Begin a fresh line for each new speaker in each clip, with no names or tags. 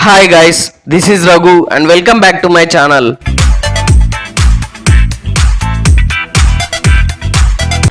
Hi guys, this is Raghu and welcome back to my channel.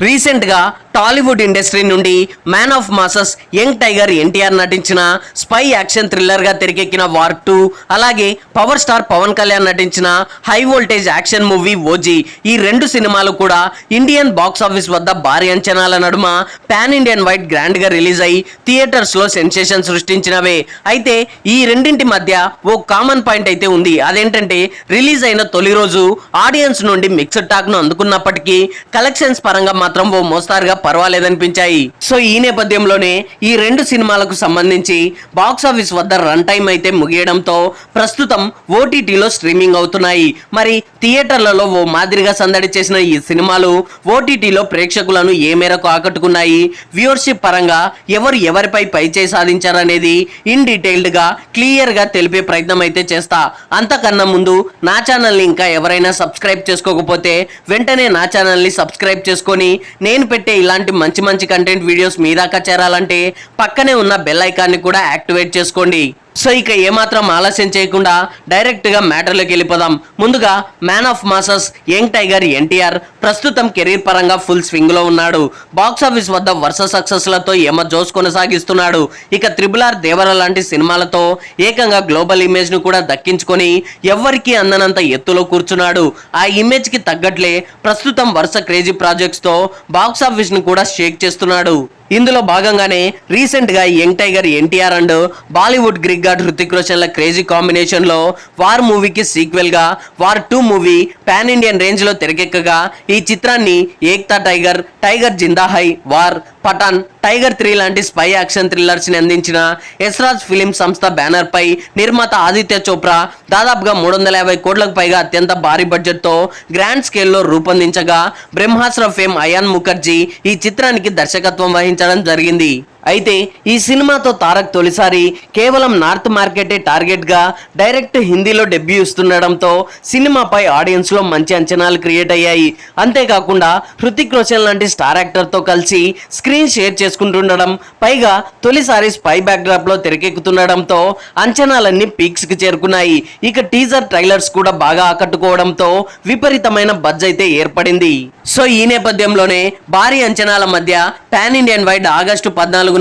రీసెంట్గా Tollywood industry నుండి man of masses young tiger NTR నటించిన spy action థ్రిల్లర్గా తెరకెక్కిన war 2, అలాగే power star Pawan Kalyan నటించిన high voltage action movie OG, ఈ రెండు సినిమాలు కూడా ఇండియన్ బాక్స్ ఆఫీస్ వద్ద భారీ అంచనాల నడుమ పాన్ ఇండియన్ వైడ్ గ్రాండ్గా రిలీజ్ అయి థియేటర్స్లో సెన్సేషన్ సృష్టించినవే. అయితే ఈ రెండింటి మధ్య ఓ కామన్ పాయింట్ అయితే ఉంది. అదేంటంటే రిలీజ్ అయిన తొలి రోజు ఆడియన్స్ నుండి మిక్స్డ్ టాక్ను అందుకున్నప్పటికీ కలెక్షన్స్ పరంగా మాత్రం ఓ మోస్తారుగా పర్వాలేదనిపించాయి. సో ఈ నేపథ్యంలోనే ఈ రెండు సినిమాలకు సంబంధించి బాక్స్ ఆఫీస్ వద్ద రన్ టైం అయితే ముగియడంతో ప్రస్తుతం ఓటీటీలో స్ట్రీమింగ్ అవుతున్నాయి. మరి థియేటర్లలో ఓ మాదిరిగా సందడి చేసిన ఈ సినిమాలు ఓటీటీలో ప్రేక్షకులను ఏ మేరకు ఆకట్టుకున్నాయి, వ్యూవర్షిప్ పరంగా ఎవరు ఎవరిపై పైచేయి సాధించారనేది ఇన్ డీటెయిల్డ్ గా క్లియర్ గా తెలిపే ప్రయత్నం అయితే చేస్తా. అంతకన్నా ముందు నా ఛానల్ని ఇంకా ఎవరైనా సబ్స్క్రైబ్ చేసుకోకపోతే వెంటనే నా ఛానల్ని సబ్స్క్రైబ్ చేసుకొని నేను పెట్టే ఇలాంటి మంచి మంచి కంటెంట్ వీడియోస్ మీ దాకా చేరాలంటే పక్కనే ఉన్న బెల్ ఐకాన్ని కూడా యాక్టివేట్ చేసుకోండి. సో ఇక ఏమాత్రం ఆలస్యం చేయకుండా డైరెక్ట్గా మ్యాటర్లోకి వెళ్ళిపోదాం. ముందుగా man of masses young tiger NTR ప్రస్తుతం కెరీర్ పరంగా ఫుల్ స్వింగ్లో ఉన్నాడు. బాక్స్ ఆఫీస్ వద్ద వరుస సక్సెస్లతో ఏమ జోస్ కొనసాగిస్తున్నాడు. ఇక RRR దేవర లాంటి సినిమాలతో ఏకంగా గ్లోబల్ ఇమేజ్ను కూడా దక్కించుకొని ఎవ్వరికీ అందనంత ఎత్తులో కూర్చున్నాడు. ఆ ఇమేజ్కి తగ్గట్లే ప్రస్తుతం వరుస క్రేజీ ప్రాజెక్ట్స్తో బాక్స్ ఆఫీస్ను కూడా షేక్ చేస్తున్నాడు. ఇందులో భాగంగానే రీసెంట్గా young tiger NTR and Bollywood Greek god Hrithik రోషన్ల క్రేజీ కాంబినేషన్లో వార్ మూవీకి సీక్వెల్గా వార్ 2 మూవీ పాన్ ఇండియన్ రేంజ్లో తెరకెక్కగా ఈ చిత్రాన్ని Ek Tha Tiger, Tiger Zinda Hai, War, Pathaan, Tiger 3 లాంటి స్పై యాక్షన్ థ్రిల్లర్స్ని అందించిన ఎస్రాజ్ ఫిలిం సంస్థ బ్యానర్ పై నిర్మాత ఆదిత్య చోప్రా దాదాపుగా 350 కోట్లకు పైగా అత్యంత భారీ బడ్జెట్తో గ్రాండ్ స్కేల్లో రూపొందించగా బ్రహ్మాస్త్ర ఫేమ్ అయాన్ ముఖర్జీ ఈ చిత్రానికి దర్శకత్వం వహించడం జరిగింది. అయితే ఈ సినిమాతో తారక్ తొలిసారి కేవలం నార్త్ మార్కెటే టార్గెట్గా డైరెక్ట్ హిందీలో డెబ్యూ ఇస్తుండడంతో సినిమాపై ఆడియన్స్లో మంచి అంచనాలు క్రియేట్ అయ్యాయి. అంతేకాకుండా హృతిక్ రోషన్ లాంటి స్టార్ యాక్టర్తో కలిసి స్క్రీన్ షేర్ చేసుకుంటుండడం, పైగా తొలిసారి స్పై బ్యాక్డ్రాప్లో తెరకెక్కుతుండడంతో అంచనాలన్నీ పీక్స్కి చేరుకున్నాయి. ఇక టీజర్ ట్రైలర్స్ కూడా బాగా ఆకట్టుకోవడంతో విపరీతమైన బజ్ అయితే ఏర్పడింది. సో ఈ నేపథ్యంలోనే భారీ అంచనాల మధ్య pan Indian wide August 14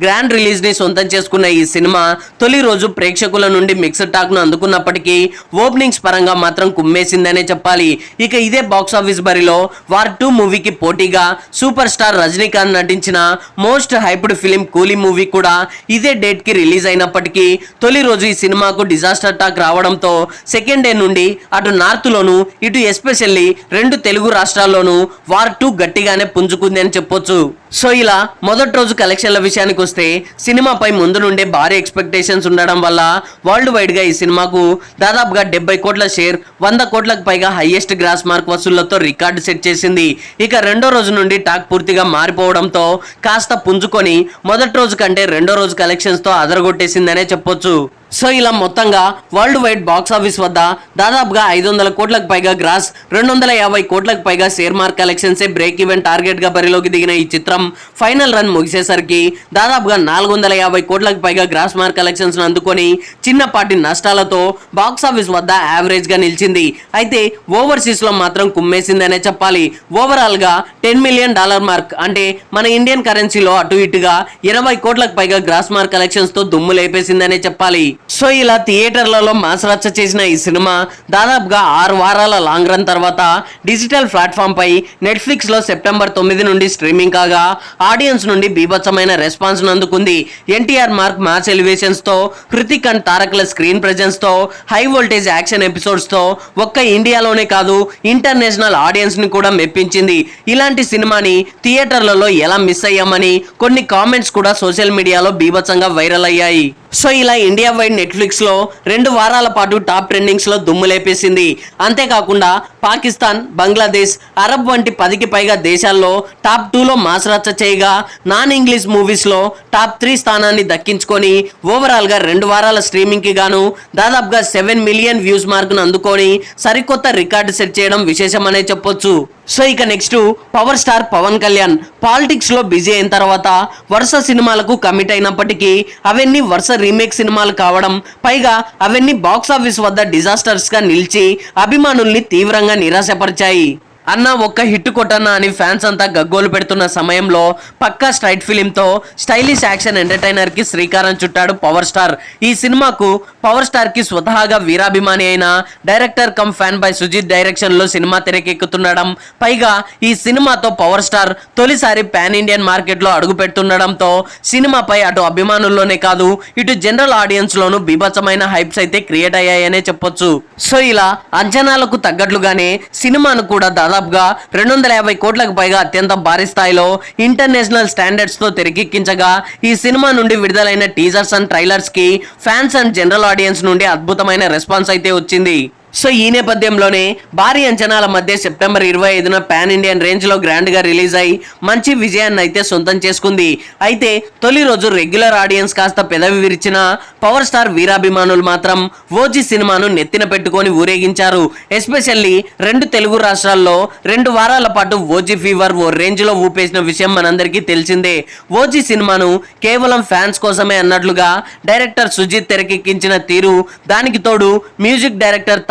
grand release ని సొంతం చేసుకున్న ఈ సినిమా తొలి రోజు ప్రేక్షకుల నుండి మిక్స్డ్ టాక్ ను అందుకున్నప్పటికీ ఓపెనింగ్స్ పరంగా మాత్రం కుమ్మేసిందనే చెప్పాలి. ఇక ఇదే బాక్స్ ఆఫీస్ బరిలో వార్ 2 మూవీకి పోటీగా సూపర్ స్టార్ రజనీకాంత్ నటించిన మోస్ట్ హైప్డ్ ఫిలిం కూలీ మూవీ కూడా ఇదే డేట్ కి రిలీజ్ అయినప్పటికీ తొలి రోజు ఈ సినిమాకు డిజాస్టర్ టాక్ రావడంతో సెకండ్ డే నుండి అటు నార్త్ లోను ఇటు ఎస్పెషల్లీ రెండు తెలుగు రాష్ట్రాల్లోనూ వార్ 2 గట్టిగానే పుంజుకుంది అని చెప్పొచ్చు. సో ఇలా మొదటి రోజు కలెక్షన్ల విషయానికి వస్తే సినిమాపై ముందు నుండే భారీ ఎక్స్పెక్టేషన్స్ ఉండడం వల్ల వరల్డ్ వైడ్ గా ఈ సినిమాకు దాదాపుగా 70 కోట్ల షేర్, 100 కోట్లకు పైగా హైయెస్ట్ గ్రాస్ మార్క్ వసూళ్లతో రికార్డు సెట్ చేసింది. ఇక రెండో రోజు నుండి టాక్ పూర్తిగా మారిపోవడంతో కాస్త పుంజుకొని మొదటి రోజు కంటే రెండో రోజు కలెక్షన్స్ తో అదరగొట్టేసిందనే చెప్పొచ్చు. సో ఇలా మొత్తంగా వరల్డ్ వైడ్ బాక్స్ ఆఫీస్ వద్ద దాదాపుగా 500 కోట్లకు పైగా గ్రాస్, 250 కోట్లకు పైగా షేర్ మార్క్ కలెక్షన్సే బ్రేక్ ఈవెన్ టార్గెట్ గా బరిలోకి దిగిన ఈ చిత్రం ఫైనల్ రన్ ముగిసేసరికి దాదాపుగా 450 కోట్లకు పైగా గ్రాస్ మార్క్ కలెక్షన్స్ అందుకొని చిన్నపాటి నష్టాలతో బాక్స్ ఆఫీస్ వద్ద యావరేజ్ గా నిలిచింది. అయితే ఓవర్సీస్ లో మాత్రం కుమ్మేసిందనే చెప్పాలి. ఓవరాల్ గా $10 మిలియన్ మార్క్, అంటే మన ఇండియన్ కరెన్సీలో అటు ఇటుగా 20 కోట్లకు పైగా గ్రాస్ మార్క్ కలెక్షన్స్ తో దుమ్ము లేపేసిందనే చెప్పాలి. సో ఇలా థియేటర్లలో మాస్ రచ్చ చేసిన ఈ సినిమా దాదాపుగా 6 వారాల లాంగ్ రన్ తర్వాత డిజిటల్ ప్లాట్ఫామ్ పై నెట్ఫ్లిక్స్ లో సెప్టెంబర్ 9 నుండి స్ట్రీమింగ్ కాగా ఆడియన్స్ నుండి బీభత్సమైన రెస్పాన్స్ అందుకుంది. ఎన్టీఆర్ మార్క్ మ్యాచ్ ఎలివేషన్స్ తో, హృతిక్ అండ్ తారక్ల స్క్రీన్ ప్రెజెన్స్ తో, హై వోల్టేజ్ యాక్షన్ ఎపిసోడ్స్ తో ఒక్క ఇండియాలోనే కాదు ఇంటర్నేషనల్ ఆడియన్స్ ని కూడా మెప్పించింది. ఇలాంటి సినిమాని థియేటర్లలో ఎలా మిస్ అయ్యామని కొన్ని కామెంట్స్ కూడా సోషల్ మీడియాలో బీభత్సంగా వైరల్ అయ్యాయి. సో ఇలా ఇండియా వైడ్ నెట్ఫ్లిక్స్ లో 2 వారాల పాటు టాప్ ట్రెండింగ్స్ లో దుమ్ము లేపేసింది. అంతేకాకుండా పాకిస్తాన్, బంగ్లాదేశ్, అరబ్ వంటి 10కి పైగా దేశాల్లో టాప్ 2లో మాస్ రచ్చ చేయగా నాన్ ఇంగ్లీష్ మూవీస్ లో టాప్ 3 స్థానాన్ని దక్కించుకొని ఓవరాల్ గా 2 వారాల స్ట్రీమింగ్ కి గాను దాదాపుగా 7 మిలియన్ వ్యూస్ మార్క్ ను అందుకొని సరికొత్త రికార్డు సెట్ చేయడం విశేషమనే చెప్పొచ్చు. సో ఇక next power star Pawan Kalyan politics లో బిజీ అయిన తర్వాత వరుస సినిమాలకు కమిట్ అయినప్పటికీ అవన్నీ వరుస రీమేక్ సినిమాలు కావడం, పైగా అవన్నీ బాక్స్ ఆఫీస్ వద్ద డిజాస్టర్స్ గా నిలిచి అభిమానుల్ని తీవ్రంగా నిరాశపరిచాయి. అన్న ఒక్క హిట్ కొట్టన్నా అని ఫ్యాన్స్ అంతా గగ్గోలు పెడుతున్న సమయంలో పక్కా స్ట్రైట్ ఫిలింతో స్టైలిష్ యాక్షన్ ఎంటర్టైనర్ కి శ్రీకారం చుట్టాడు పవర్ స్టార్. ఈ సినిమాకు పవర్ స్టార్ కి స్వతహాగా వీరాభిమాని అయిన director cum fan boy Sujeeth direction లో సినిమా తెరకెక్కుతుండడం, పైగా ఈ సినిమాతో పవర్ స్టార్ తొలిసారి పాన్ ఇండియన్ మార్కెట్ లో అడుగు పెడుతుండడంతో సినిమాపై అటు అభిమానుల్లోనే కాదు ఇటు జనరల్ ఆడియన్స్ లోనూ బీభత్సమైన హైప్స్ అయితే క్రియేట్ అయ్యాయనే చెప్పొచ్చు. సో ఇలా అంచనాలకు తగ్గట్లుగానే సినిమాను కూడా దాదాపుగా 250 కోట్లకు పైగా అత్యంత భారీ స్థాయిలో ఇంటర్నేషనల్ స్టాండర్డ్స్ తో తెరకెక్కించగా ఈ సినిమా నుండి విడుదలైన టీజర్స్ అండ్ ట్రైలర్స్ కి ఫ్యాన్స్ అండ్ జనరల్ ఆడియన్స్ నుండి అద్భుతమైన రెస్పాన్స్ అయితే వచ్చింది. సో ఈ నేపథ్యంలోనే భారీ అంచనాల మధ్య సెప్టెంబర్ 25న పాన్ ఇండియన్ రేంజ్ లో గ్రాండ్ గా రిలీజ్ అయి మంచి విజయాన్ని అయితే సొంతం చేసుకుంది. అయితే తొలి రోజు రెగ్యులర్ ఆడియన్స్ కాస్త పెదవి విరిచిన పవర్ స్టార్ వీరాభిమానులు మాత్రం ఓజీ సినిమాను నెత్తిన పెట్టుకొని ఊరేగించారు. ఎస్పెషల్లీ 2 తెలుగు రాష్ట్రాల్లో 2 వారాల పాటు ఓజీ ఫీవర్ ఓ రేంజ్ లో ఊపేసిన విషయం మనందరికీ తెలిసిందే. ఓజీ సినిమాను కేవలం ఫ్యాన్స్ కోసమే అన్నట్లుగా డైరెక్టర్ సుజిత్ తెరకెక్కించిన తీరు, దానికి తోడు మ్యూజిక్ డైరెక్టర్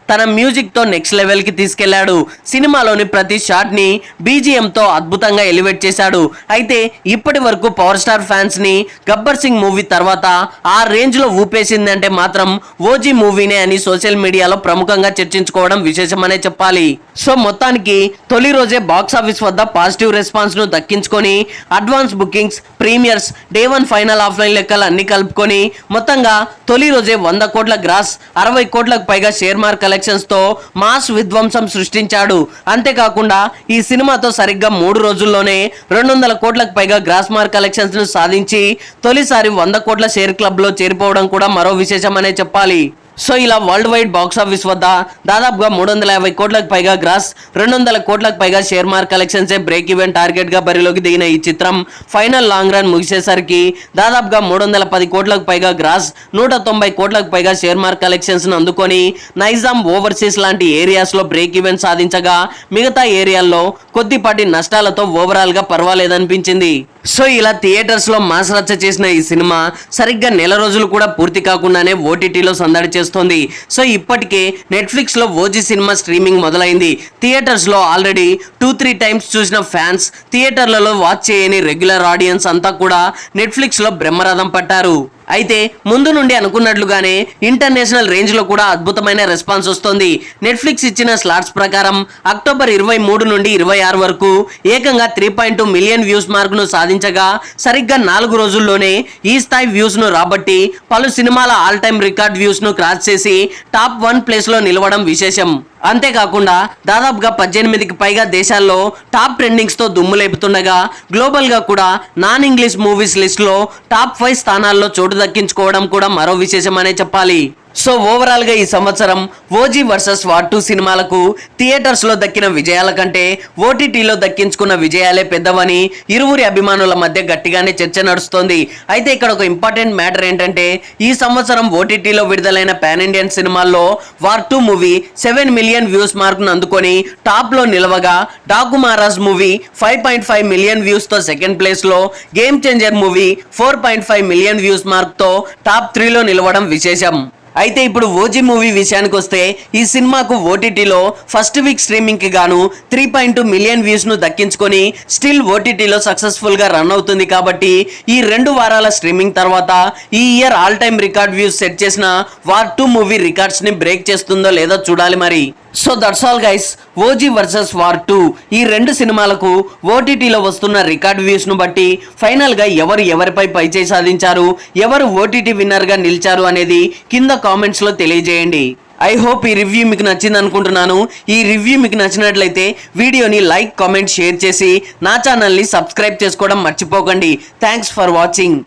తన మ్యూజిక్ తో నెక్స్ట్ లెవెల్ కి తీసుకెళ్లాడు. సినిమాలోని ప్రతి షాట్ ని బీజిఎం తో అద్భుతంగా ఎలివేట్ చేశాడు. అయితే ఇప్పటి వరకు పవర్ స్టార్ ఫ్యాన్స్ ని గబ్బర్ సింగ్ మూవీ తర్వాత ఆ రేంజ్ లో ఊపేసిందంటే మాత్రం ఓజీ మూవీనే అని సోషల్ మీడియాలో ప్రముఖంగా చర్చించుకోవడం విశేషమనే చెప్పాలి. సో మొత్తానికి తొలి రోజే బాక్స్ ఆఫీస్ వద్ద పాజిటివ్ రెస్పాన్స్ ను దక్కించుకొని advance bookings, premieres, day 1 final offline లెక్కలు అన్ని కలుపుకొని మొత్తంగా తొలి రోజే 100 కోట్ల గ్రాస్, 60 కోట్లకు పైగా షేర్ మార్క్ కలెక్షన్స్ తో మాస్ విధ్వంసం సృష్టించాడు. అంతేకాకుండా ఈ సినిమాతో సరిగ్గా 3 రోజుల్లోనే 200 కోట్లకు పైగా గ్రాస్ మార్క్ కలెక్షన్స్ ను సాధించి తొలిసారి 100 కోట్ల షేర్ క్లబ్ లో చేరిపోవడం కూడా మరో విశేషమనే చెప్పాలి. సో ఇలా వరల్డ్ వైడ్ బాక్స్ ఆఫీస్ వద్ద దాదాపుగా 350 కోట్లకు పైగా గ్రాస్, 200 కోట్లకు పైగా share mark collections break even target గా బరిలోకి దిగిన ఈ చిత్రం ఫైనల్ లాంగ్ రన్ ముగిసేసరికి దాదాపుగా 310 కోట్లకు పైగా గ్రాస్, 190 కోట్లకు పైగా షేర్ మార్క్ కలెక్షన్స్ ను అందుకొని నైజాం, ఓవర్సీస్ లాంటి ఏరియాస్ లో బ్రేక్ ఈవెన్ సాధించగా మిగతా ఏరియాల్లో కొద్దిపాటి నష్టాలతో ఓవరాల్ గా పర్వాలేదనిపించింది. సో ఇలా థియేటర్స్ లో మాస్ రచ్చ చేసిన ఈ సినిమా సరిగ్గా నెల రోజులు కూడా పూర్తి కాకుండానే ఓటీటీలో సందడి చేస్తోంది. సో ఇప్పటికే నెట్ఫ్లిక్స్ లో ఓజీ సినిమా స్ట్రీమింగ్ మొదలైంది. థియేటర్స్ లో ఆల్రెడీ 2-3 టైమ్స్ చూసిన ఫ్యాన్స్, థియేటర్లలో వాచ్ చేయని రెగ్యులర్ ఆడియన్స్ అంతా కూడా నెట్ఫ్లిక్స్ లో బ్రహ్మరథం పట్టారు. అయితే ముందు నుండి అనుకున్నట్లుగానే ఇంటర్నేషనల్ రేంజ్ లో కూడా అద్భుతమైన రెస్పాన్స్ వస్తోంది. నెట్ఫ్లిక్స్ ఇచ్చిన స్లాట్స్ ప్రకారం అక్టోబర్ 23 నుండి 26 వరకు ఏకంగా 3.2 మిలియన్ వ్యూస్ మార్క్ ను సాధించగా సరిగ్గా 4 రోజుల్లోనే ఈ స్థాయి వ్యూస్ ను రాబట్టి పలు సినిమాల ఆల్ టైమ్ రికార్డ్ వ్యూస్ ను క్రాస్ చేసి టాప్ 1 ప్లేస్ లో నిలవడం విశేషం. అంతేకాకుండా దాదాపుగా 18కి పైగా దేశాల్లో టాప్ ట్రెండింగ్స్ తో దుమ్ము లేపుతుండగా గ్లోబల్ గా కూడా నాన్ ఇంగ్లీష్ మూవీస్ లిస్ట్ లో టాప్ 5 స్థానాల్లో చోటు దక్కించుకోవడం కూడా మరో విశేషమనే చెప్పాలి. సో ఓవరాల్ గా ఈ సంవత్సరం ఓజీ వర్సెస్ వార్ 2 సినిమాలకు థియేటర్స్ లో దక్కిన విజయాల కంటే ఓటీటీలో దక్కించుకున్న విజయాలే పెద్దవని ఇరువురి అభిమానుల మధ్య గట్టిగానే చర్చ నడుస్తోంది. అయితే ఇక్కడ ఒక ఇంపార్టెంట్ మ్యాటర్ ఏంటంటే ఈ సంవత్సరం ఓటీటీలో విడుదలైన పాన్ ఇండియన్ సినిమాల్లో war 2 movie 7 million views mark ను అందుకొని టాప్ లో నిలవగా Daaku Maharaaj movie 5.5 million views తో సెకండ్ ప్లేస్ లో, game changer movie 4.5 million views mark తో టాప్ 3 లో నిలవడం విశేషం. అయితే ఇప్పుడు ఓజీ మూవీ విషయానికి వస్తే ఈ సినిమాకు ఓటీటీలో ఫస్ట్ వీక్ స్ట్రీమింగ్ కి గాను 3.2 మిలియన్ వ్యూస్ ను దక్కించుకొని స్టిల్ ఓటీటీలో సక్సెస్ఫుల్ గా రన్ అవుతుంది. కాబట్టి ఈ 2 వారాల స్ట్రీమింగ్ తర్వాత ఈ year all time record views set చేసిన వార్ 2 మూవీ రికార్డ్స్ ని బ్రేక్ చేస్తుందో లేదో చూడాలి మరి. So that's all guys, OG versus war 2 ఈ 2 సినిమాలకు ఓటీటీలో వస్తున్న రికార్డ్ వ్యూస్ ను బట్టి ఫైనల్ గా ఎవరిపై పైచేయి సాధించారు, ఎవరు ఓటీటీ విన్నర్ గా నిలిచారు అనేది కింద కామెంట్స్ లో తెలియజేయండి. ఐ హోప్ ఈ రివ్యూ మీకు నచ్చింది అనుకుంటున్నాను. ఈ రివ్యూ మీకు నచ్చినట్లయితే వీడియోని లైక్, కామెంట్, షేర్ చేసి నా ఛానల్ని సబ్స్క్రైబ్ చేసుకోవడం మర్చిపోకండి. Thanks for watching.